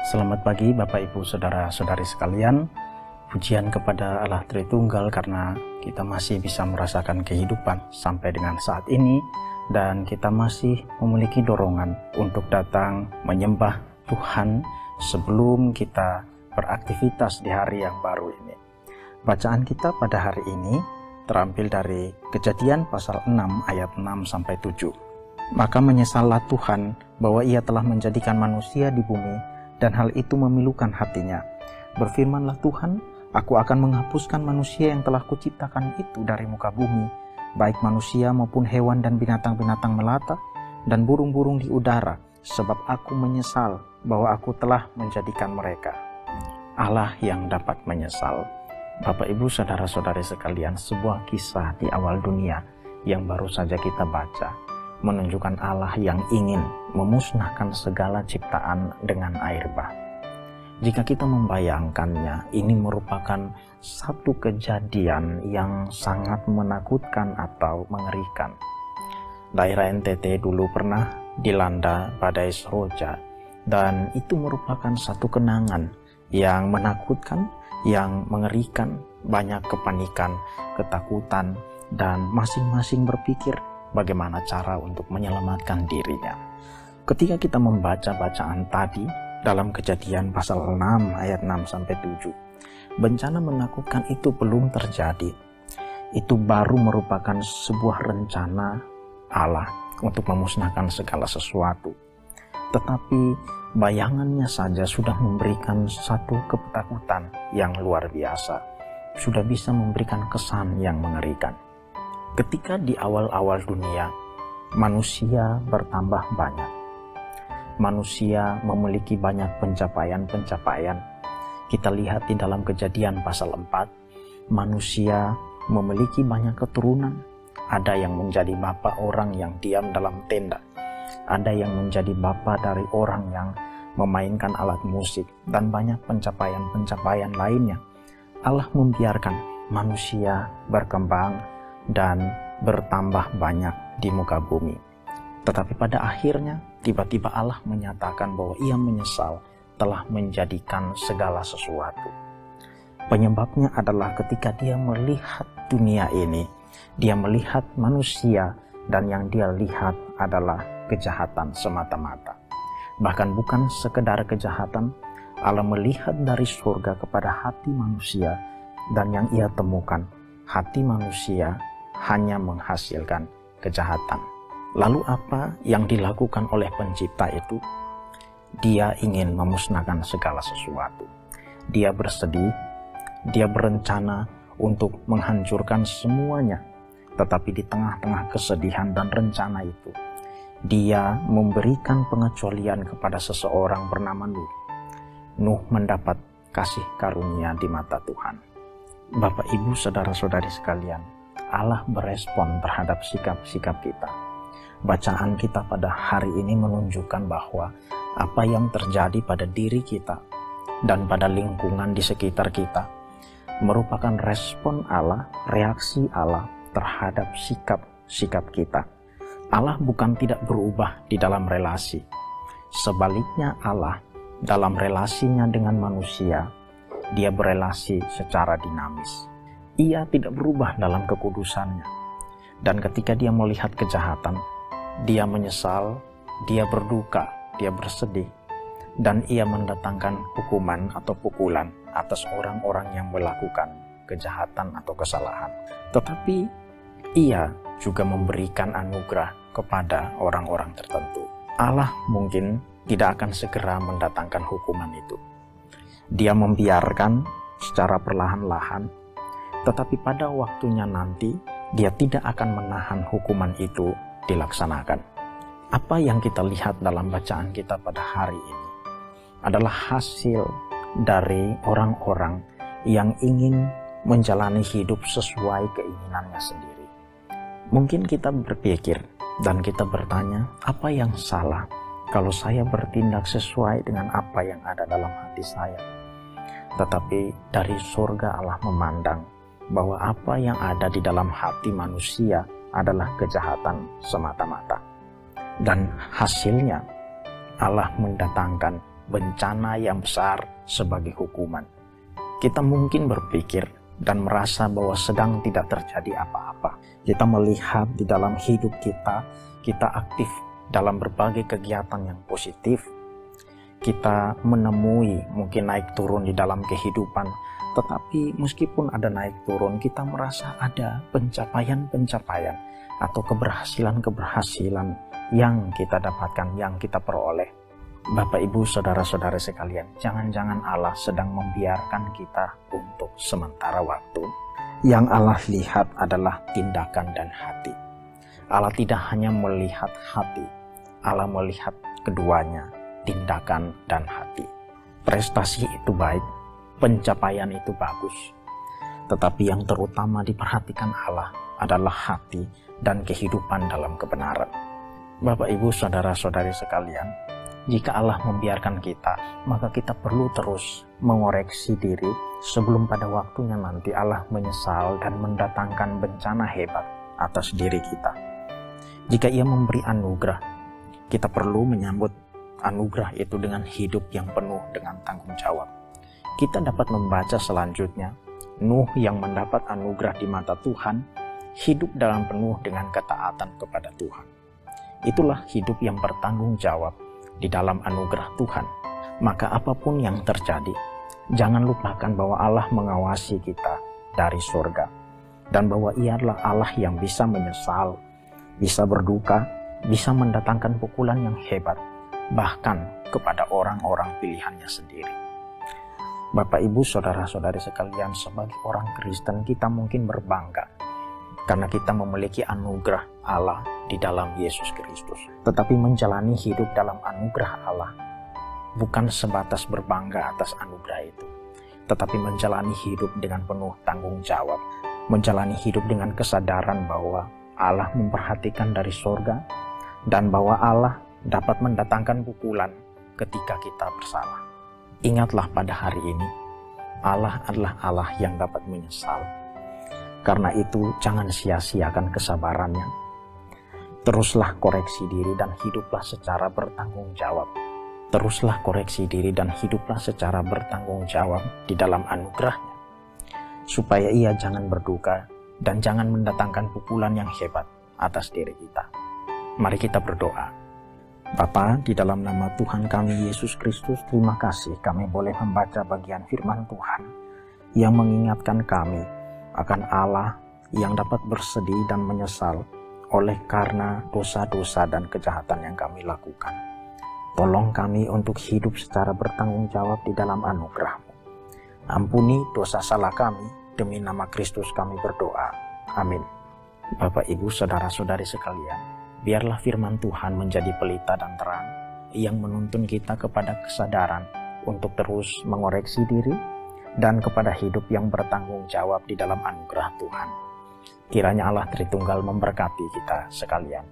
Selamat pagi Bapak Ibu Saudara-saudari sekalian. Pujian kepada Allah Tritunggal karena kita masih bisa merasakan kehidupan sampai dengan saat ini, dan kita masih memiliki dorongan untuk datang menyembah Tuhan sebelum kita beraktivitas di hari yang baru ini. Bacaan kita pada hari ini terambil dari Kejadian pasal 6 ayat 6-7. Maka menyesallah Tuhan bahwa ia telah menjadikan manusia di bumi, dan hal itu memilukan hatinya. Berfirmanlah Tuhan, aku akan menghapuskan manusia yang telah kuciptakan itu dari muka bumi, baik manusia maupun hewan dan binatang-binatang melata, dan burung-burung di udara, sebab aku menyesal bahwa aku telah menjadikan mereka. Allah yang dapat menyesal. Bapak Ibu Saudara-saudari sekalian, sebuah kisah di awal dunia yang baru saja kita baca menunjukkan Allah yang ingin memusnahkan segala ciptaan dengan air bah. Jika kita membayangkannya, ini merupakan satu kejadian yang sangat menakutkan atau mengerikan. Daerah NTT dulu pernah dilanda badai seroja, dan itu merupakan satu kenangan yang menakutkan, yang mengerikan, banyak kepanikan, ketakutan, dan masing-masing berpikir bagaimana cara untuk menyelamatkan dirinya. Ketika kita membaca bacaan tadi dalam Kejadian pasal 6 ayat 6-7, bencana menakutkan itu belum terjadi. Itu baru merupakan sebuah rencana Allah untuk memusnahkan segala sesuatu. Tetapi bayangannya saja sudah memberikan satu ketakutan yang luar biasa, sudah bisa memberikan kesan yang mengerikan. Ketika di awal-awal dunia, manusia bertambah banyak. Manusia memiliki banyak pencapaian-pencapaian. Kita lihat di dalam Kejadian pasal 4, manusia memiliki banyak keturunan. Ada yang menjadi bapa orang yang diam dalam tenda. Ada yang menjadi bapa dari orang yang memainkan alat musik, dan banyak pencapaian-pencapaian lainnya. Allah membiarkan manusia berkembang dan bertambah banyak di muka bumi. Tetapi pada akhirnya tiba-tiba Allah menyatakan bahwa ia menyesal telah menjadikan segala sesuatu. Penyebabnya adalah ketika dia melihat dunia ini, dia melihat manusia, dan yang dia lihat adalah kejahatan semata-mata. Bahkan bukan sekedar kejahatan, Allah melihat dari surga kepada hati manusia, dan yang ia temukan, hati manusia hanya menghasilkan kejahatan. Lalu apa yang dilakukan oleh pencipta itu? Dia ingin memusnahkan segala sesuatu. Dia bersedih, dia berencana untuk menghancurkan semuanya. Tetapi di tengah-tengah kesedihan dan rencana itu, dia memberikan pengecualian kepada seseorang bernama Nuh. Nuh mendapat kasih karunia di mata Tuhan. Bapak, Ibu, Saudara-saudari sekalian, Allah berespon terhadap sikap-sikap kita. Bacaan kita pada hari ini menunjukkan bahwa apa yang terjadi pada diri kita dan pada lingkungan di sekitar kita merupakan respon Allah, reaksi Allah terhadap sikap-sikap kita. Allah bukan tidak berubah di dalam relasi. Sebaliknya Allah dalam relasinya dengan manusia, dia berelasi secara dinamis. Ia tidak berubah dalam kekudusannya. Dan ketika dia melihat kejahatan, dia menyesal, dia berduka, dia bersedih, dan ia mendatangkan hukuman atau pukulan atas orang-orang yang melakukan kejahatan atau kesalahan. Tetapi ia juga memberikan anugerah kepada orang-orang tertentu. Allah mungkin tidak akan segera mendatangkan hukuman itu. Dia membiarkan secara perlahan-lahan, tetapi pada waktunya nanti, dia tidak akan menahan hukuman itu dilaksanakan. Apa yang kita lihat dalam bacaan kita pada hari ini adalah hasil dari orang-orang yang ingin menjalani hidup sesuai keinginannya sendiri. Mungkin kita berpikir dan kita bertanya, apa yang salah kalau saya bertindak sesuai dengan apa yang ada dalam hati saya? Tetapi dari surga Allah memandang bahwa apa yang ada di dalam hati manusia adalah kejahatan semata-mata. Dan hasilnya Allah mendatangkan bencana yang besar sebagai hukuman. Kita mungkin berpikir dan merasa bahwa sedang tidak terjadi apa-apa. Kita melihat di dalam hidup kita aktif dalam berbagai kegiatan yang positif. Kita menemui mungkin naik turun di dalam kehidupan, tetapi meskipun ada naik turun, kita merasa ada pencapaian-pencapaian atau keberhasilan-keberhasilan yang kita dapatkan, yang kita peroleh. Bapak, Ibu, saudara-saudara sekalian, jangan-jangan Allah sedang membiarkan kita untuk sementara waktu. Yang Allah lihat adalah tindakan dan hati. Allah tidak hanya melihat hati, Allah melihat keduanya, tindakan dan hati. Prestasi itu baik, pencapaian itu bagus, tetapi yang terutama diperhatikan Allah adalah hati dan kehidupan dalam kebenaran. Bapak, Ibu, saudara-saudari sekalian, jika Allah membiarkan kita, maka kita perlu terus mengoreksi diri sebelum pada waktunya nanti Allah menyesal dan mendatangkan bencana hebat atas diri kita. Jika Ia memberi anugerah, kita perlu menyambut anugerah itu dengan hidup yang penuh dengan tanggung jawab. Kita dapat membaca selanjutnya, Nuh yang mendapat anugerah di mata Tuhan, hidup dalam penuh dengan ketaatan kepada Tuhan. Itulah hidup yang bertanggung jawab di dalam anugerah Tuhan. Maka apapun yang terjadi, jangan lupakan bahwa Allah mengawasi kita dari surga, dan bahwa Ia adalah Allah yang bisa menyesal, bisa berduka, bisa mendatangkan pukulan yang hebat, bahkan kepada orang-orang pilihannya sendiri. Bapak, Ibu, saudara-saudari sekalian, sebagai orang Kristen kita mungkin berbangga karena kita memiliki anugerah Allah di dalam Yesus Kristus. Tetapi menjalani hidup dalam anugerah Allah bukan sebatas berbangga atas anugerah itu, tetapi menjalani hidup dengan penuh tanggung jawab, menjalani hidup dengan kesadaran bahwa Allah memperhatikan dari surga dan bahwa Allah dapat mendatangkan pukulan ketika kita bersalah. Ingatlah pada hari ini, Allah adalah Allah yang dapat menyesal. Karena itu jangan sia-siakan kesabarannya. Teruslah koreksi diri dan hiduplah secara bertanggung jawab. Teruslah koreksi diri dan hiduplah secara bertanggung jawab di dalam anugerahnya, supaya Ia jangan berduka dan jangan mendatangkan pukulan yang hebat atas diri kita. Mari kita berdoa. Bapa, di dalam nama Tuhan kami Yesus Kristus, terima kasih kami boleh membaca bagian firman Tuhan yang mengingatkan kami akan Allah yang dapat bersedih dan menyesal oleh karena dosa-dosa dan kejahatan yang kami lakukan. Tolong kami untuk hidup secara bertanggung jawab di dalam anugerah-Mu. Ampuni dosa salah kami, demi nama Kristus kami berdoa. Amin. Bapak, Ibu, saudara-saudari sekalian, biarlah firman Tuhan menjadi pelita dan terang yang menuntun kita kepada kesadaran untuk terus mengoreksi diri dan kepada hidup yang bertanggung jawab di dalam anugerah Tuhan. Kiranya Allah Tritunggal memberkati kita sekalian.